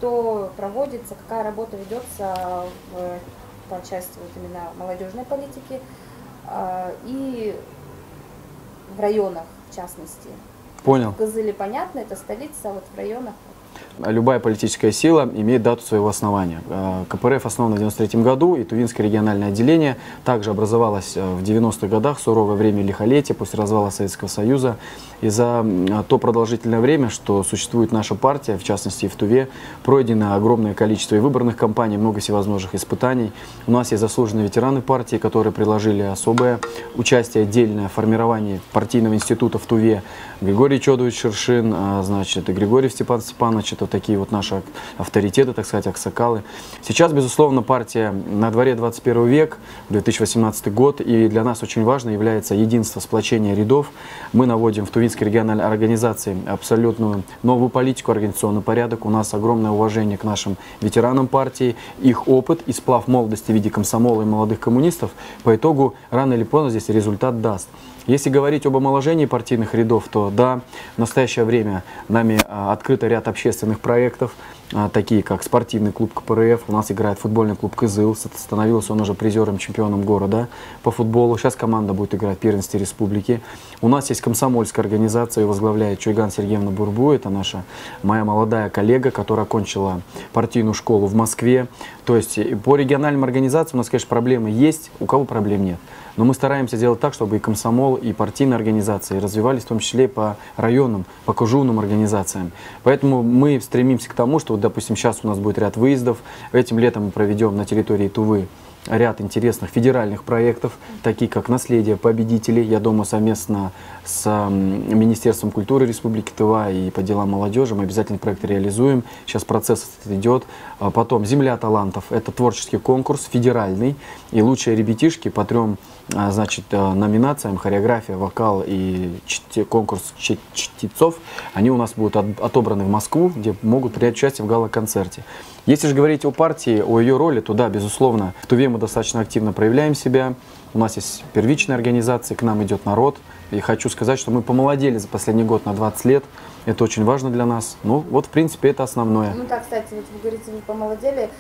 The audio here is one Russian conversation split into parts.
что проводится, какая работа ведется по части вот именно молодежной политики и в районах, в частности. Понял. В Кызыле понятно, это столица, вот в районах. Любая политическая сила имеет дату своего основания. КПРФ основано в 1993 году, и Тувинское региональное отделение также образовалось в 90-х годах, суровое время лихолетия, после развала Советского Союза. И за то продолжительное время, что существует наша партия, в частности и в Туве, пройдено огромное количество и выборных кампаний, много всевозможных испытаний. У нас есть заслуженные ветераны партии, которые приложили особое участие, отдельное в формировании партийного института в Туве. Григорий Чодович Шершин, значит, и Григорий Степан Степанович, это такие вот наши авторитеты, так сказать, аксакалы. Сейчас, безусловно, партия на дворе 21 век, 2018 год, и для нас очень важно является единство, сплочение рядов. Мы наводим в Тувинской региональной организации абсолютную новую политику, организационный порядок. У нас огромное уважение к нашим ветеранам партии, их опыт и сплав молодости в виде комсомола и молодых коммунистов по итогу рано или поздно здесь результат даст. Если говорить об омоложении партийных рядов, то да, в настоящее время нами открыт ряд общественных проектов, такие как спортивный клуб КПРФ, у нас играет футбольный клуб Кызыл, становился он уже призером, чемпионом города по футболу, сейчас команда будет играть в первенстве республики. У нас есть комсомольская организация, ее возглавляет Чуйган Сергеевна Бурбу, это моя молодая коллега, которая окончила партийную школу в Москве. То есть по региональным организациям у нас, конечно, проблемы есть, у кого проблем нет. Но мы стараемся делать так, чтобы и комсомол, и партийные организации развивались, в том числе по районам, по кружевным организациям. Поэтому мы стремимся к тому, что, вот, допустим, сейчас у нас будет ряд выездов. Этим летом мы проведем на территории Тувы ряд интересных федеральных проектов, такие как «Наследие победителей». Я думаю, совместно с Министерством культуры Республики Тыва и по делам молодежи мы обязательно проект реализуем. Сейчас процесс идет. Потом «Земля талантов». Это творческий конкурс, федеральный. И лучшие ребятишки по 3 значит, номинациям: хореография, вокал и конкурс чтецов, они у нас будут отобраны в Москву, где могут принять участие в гала-концерте. Если же говорить о партии, о ее роли, то да, безусловно, в Туве мы достаточно активно проявляем себя. У нас есть первичная организация, к нам идет народ. И хочу сказать, что мы помолодели за последний год на 20 лет. Это очень важно для нас. Ну, вот, в принципе, это основное. Ну да, кстати, вот вы говорите, вы помолодели.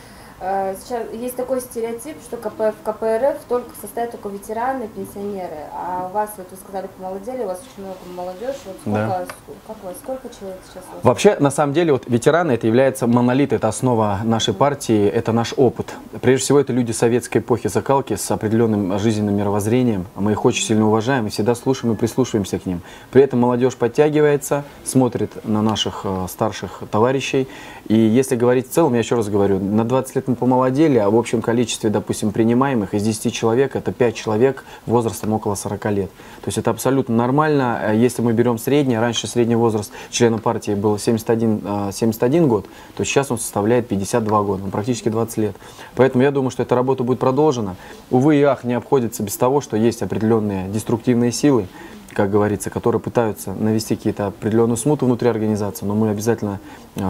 Сейчас есть такой стереотип, что в КПРФ только состоят только ветераны, пенсионеры. А у вас, вот вы сказали, помолодели, у вас очень много молодежи. Вот сколько, да. Как у вас, сколько человек сейчас у вас? Вообще, на самом деле, вот ветераны — это является монолит, это основа нашей партии, это наш опыт. Прежде всего, это люди советской эпохи закалки с определенным жизненным мировоззрением. Мы их очень сильно уважаем и всегда слушаем и прислушиваемся к ним. При этом молодежь подтягивается, смотрит на наших старших товарищей. И если говорить в целом, я еще раз говорю, на 20 лет мы помолодели, а в общем количестве, допустим, принимаемых из 10 человек, это 5 человек возрастом около 40 лет. То есть это абсолютно нормально. Если мы берем средний, раньше средний возраст члена партии был 71 год, то сейчас он составляет 52 года, практически 20 лет. Поэтому я думаю, что эта работа будет продолжена. Увы и ах, не обходится без того, что есть определенные деструктивные силы, как говорится, которые пытаются навести какие-то определенную смуту внутри организации, но мы обязательно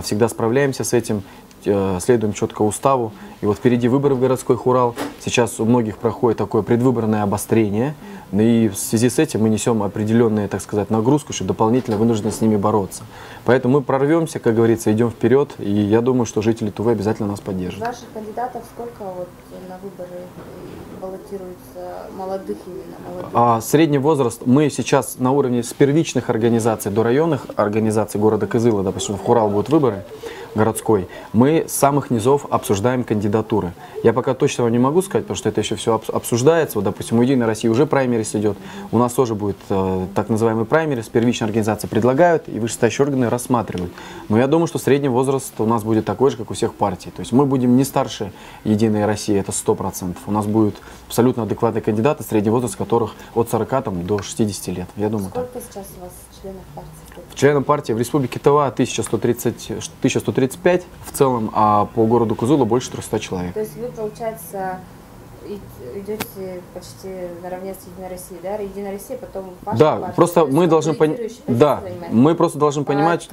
всегда справляемся с этим, следуем четко уставу. И вот впереди выборы в городской хурал. Сейчас у многих проходит такое предвыборное обострение. И в связи с этим мы несем определенную, так сказать, нагрузку, что дополнительно вынуждены с ними бороться. Поэтому мы прорвемся, как говорится, идем вперед. И я думаю, что жители Тувы обязательно нас поддержат. Ваших кандидатов сколько вот на выборы баллотируются, молодых именно? Молодых? Средний возраст мы сейчас на уровне с первичных организаций до районных организаций города Кызыла, допустим, в Хурал будут выборы городской, мы с самых низов обсуждаем кандидатуры. Я пока точно вам не могу сказать, потому что это еще все обсуждается. Вот, допустим, у Единой России уже праймерис идет. У нас тоже будет так называемый праймерис. Первичная организация предлагают, и вышестоящие органы рассматривают. Но я думаю, что средний возраст у нас будет такой же, как у всех партий. То есть мы будем не старше Единой России, это 100%. У нас будут абсолютно адекватные кандидаты, средний возраст которых от 40 до 60 лет. Я думаю, сколько так. Сейчас у вас членов партии? Членам партии в Республике Тыва 1135 в целом, а по городу Кызылу больше 300 человек. То есть вы, получается, идете почти наравне с Единой Россией, да? Единая Россия, потом ваша да, партия, просто мы должны понимать, да, мы просто должны понимать,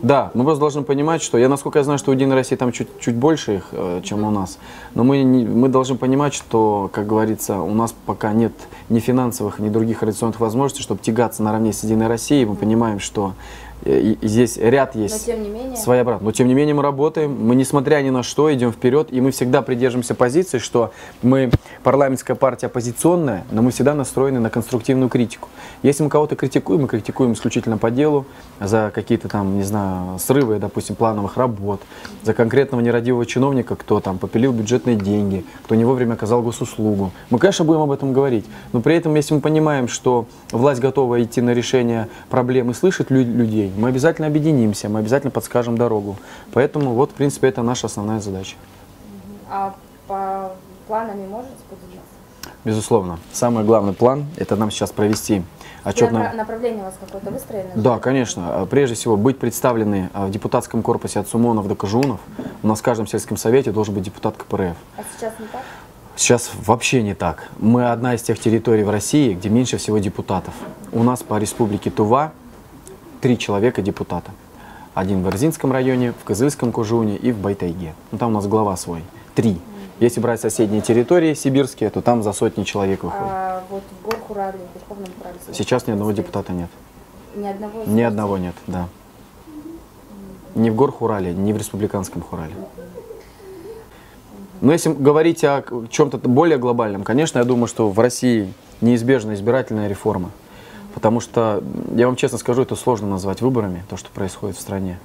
да, мы просто должны понимать, что насколько я знаю, что у Единой России там чуть больше их, чем у нас, но мы должны понимать, что, как говорится, у нас пока нет ни финансовых, ни других организационных возможностей, чтобы тягаться наравне с Единой Россией. Мы понимаем, что И здесь ряд Но есть тем не менее... своеобразный. Но тем не менее мы работаем, мы несмотря ни на что идем вперед, и мы всегда придерживаемся позиции, что мы парламентская партия оппозиционная, но мы всегда настроены на конструктивную критику. Если мы кого-то критикуем, мы критикуем исключительно по делу, за какие-то там, не знаю, срывы, допустим, плановых работ, за конкретного нерадивого чиновника, кто там попилил бюджетные деньги, кто не вовремя оказал госуслугу. Мы, конечно, будем об этом говорить, но при этом, если мы понимаем, что власть готова идти на решение проблем и слышит людей, мы обязательно объединимся, мы обязательно подскажем дорогу. Поэтому вот, в принципе, это наша основная задача. А по планами можете поделиться? Безусловно. Самый главный план – это нам сейчас провести отчетное... Направление у вас какое-то выстроено? Да, конечно. Прежде всего, быть представлены в депутатском корпусе от СУМОНов до КЖУНов. У нас в каждом сельском совете должен быть депутат КПРФ. А сейчас не так? Сейчас вообще не так. Мы одна из тех территорий в России, где меньше всего депутатов. У нас по республике Тува 3 человека депутата. Один в Эрзинском районе, в Кызыльском Кужуне и в Байтайге. Ну, там у нас глава свой. 3. Если брать соседние территории сибирские, то там за сотни человек выходит. А вот в Горхурале, в Верховном Урале? Сейчас ни одного депутата нет. Ни одного? Ни одного нет, да. Ни в Горхурале, ни в Республиканском Хурале. Но если говорить о чем-то более глобальном, конечно, я думаю, что в России неизбежна избирательная реформа. Потому что, я вам честно скажу, это сложно назвать выборами, то, что происходит в стране.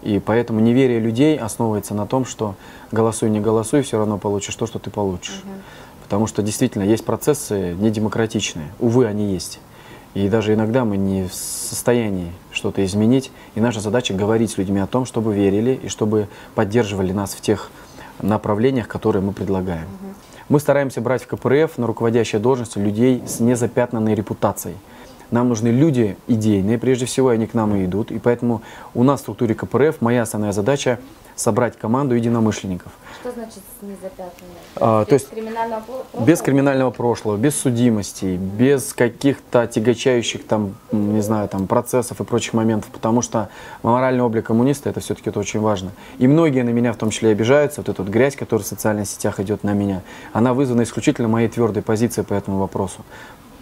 И поэтому неверие людей основывается на том, что голосуй, не голосуй, все равно получишь то, что ты получишь. Потому что действительно есть процессы недемократичные. Увы, они есть. И даже иногда мы не в состоянии что-то изменить. И наша задача говорить с людьми о том, чтобы верили и чтобы поддерживали нас в тех направлениях, которые мы предлагаем. Мы стараемся брать в КПРФ на руководящие должности людей с незапятнанной репутацией. Нам нужны люди идейные, прежде всего, они к нам и идут. И поэтому у нас в структуре КПРФ моя основная задача – собрать команду единомышленников. Что значит незапятнанное? То есть криминального прошлого? Без криминального прошлого, без судимостей, без каких-то отягощающих там, не знаю, там, процессов и прочих моментов. Потому что моральный облик коммуниста – это все-таки очень важно. И многие на меня в том числе обижаются. Вот эта вот грязь, которая в социальных сетях идет на меня, она вызвана исключительно моей твердой позицией по этому вопросу.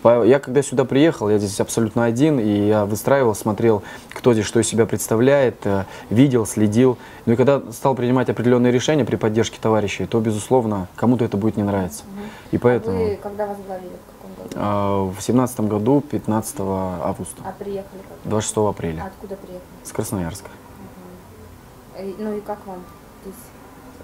Я когда сюда приехал, я здесь абсолютно один, и я выстраивал, смотрел, кто здесь что из себя представляет, видел, следил. Ну и когда стал принимать определенные решения при поддержке товарищей, то, безусловно, кому-то это будет не нравиться. И поэтому... Вы когда возглавили, в каком году? В 2017 году, 15 августа. А приехали когда? 26 апреля. А откуда приехали? С Красноярска. Ну и как вам здесь?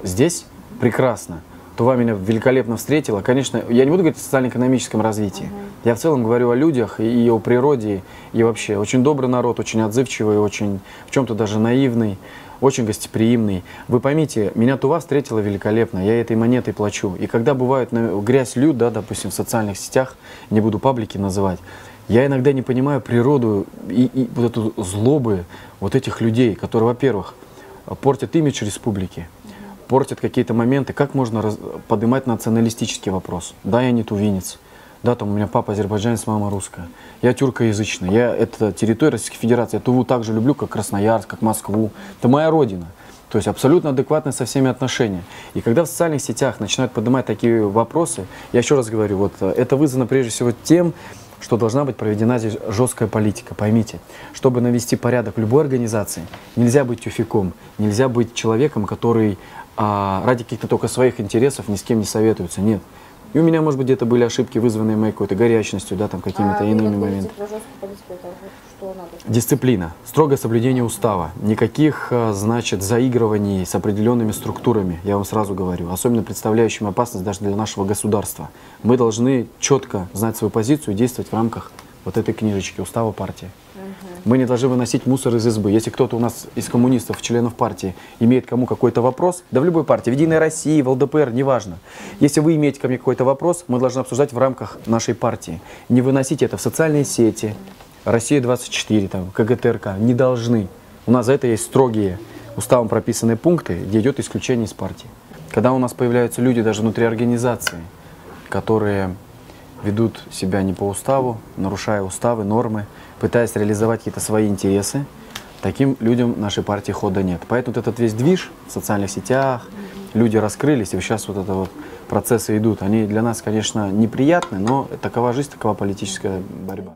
Здесь прекрасно. Тува меня великолепно встретила. Конечно, я не буду говорить о социально-экономическом развитии. Я в целом говорю о людях и о природе, и вообще. Очень добрый народ, очень отзывчивый, очень в чем-то даже наивный, очень гостеприимный. Вы поймите, меня Тува встретила великолепно, я этой монетой плачу. И когда бывает грязь лют, да, допустим, в социальных сетях, не буду паблики называть, я иногда не понимаю природу и вот эту злобы вот этих людей, которые, во-первых, портят имидж республики, портят какие-то моменты. Как можно поднимать националистический вопрос? Да, я не тувинец. Да, там у меня папа азербайджанец, мама русская. Я тюркоязычный. Это территория Российской Федерации. Я Туву так же люблю, как Красноярск, как Москву. Это моя родина. То есть абсолютно адекватные со всеми отношения. И когда в социальных сетях начинают поднимать такие вопросы, я еще раз говорю, вот это вызвано прежде всего тем, что должна быть проведена здесь жесткая политика. Поймите, чтобы навести порядок в любой организации, нельзя быть тюфяком, нельзя быть человеком, который ради каких-то только своих интересов ни с кем не советуется. Нет. И у меня, может быть, где-то были ошибки, вызванные моей какой-то горячностью, да, там какими-то иными моментами. Дисциплина, строгое соблюдение устава, никаких, значит, заигрываний с определенными структурами, я вам сразу говорю, особенно представляющими опасность даже для нашего государства. Мы должны четко знать свою позицию и действовать в рамках вот этой книжечки, устава партии. Мы не должны выносить мусор из избы. Если кто-то у нас из коммунистов, членов партии, имеет кому какой-то вопрос, да в любой партии, в Единой России, в ЛДПР, неважно. Если вы имеете ко мне какой-то вопрос, мы должны обсуждать в рамках нашей партии. Не выносить это в социальные сети, Россия-24, там, КГТРК. Не должны. У нас за это есть строгие уставом прописанные пункты, где идет исключение из партии. Когда у нас появляются люди даже внутри организации, которые ведут себя не по уставу, нарушая уставы, нормы, пытаясь реализовать какие-то свои интересы, таким людям нашей партии хода нет. Поэтому вот этот весь движ в социальных сетях, люди раскрылись, и сейчас вот это вот процессы идут. Они для нас, конечно, неприятны, но такова жизнь, такова политическая борьба.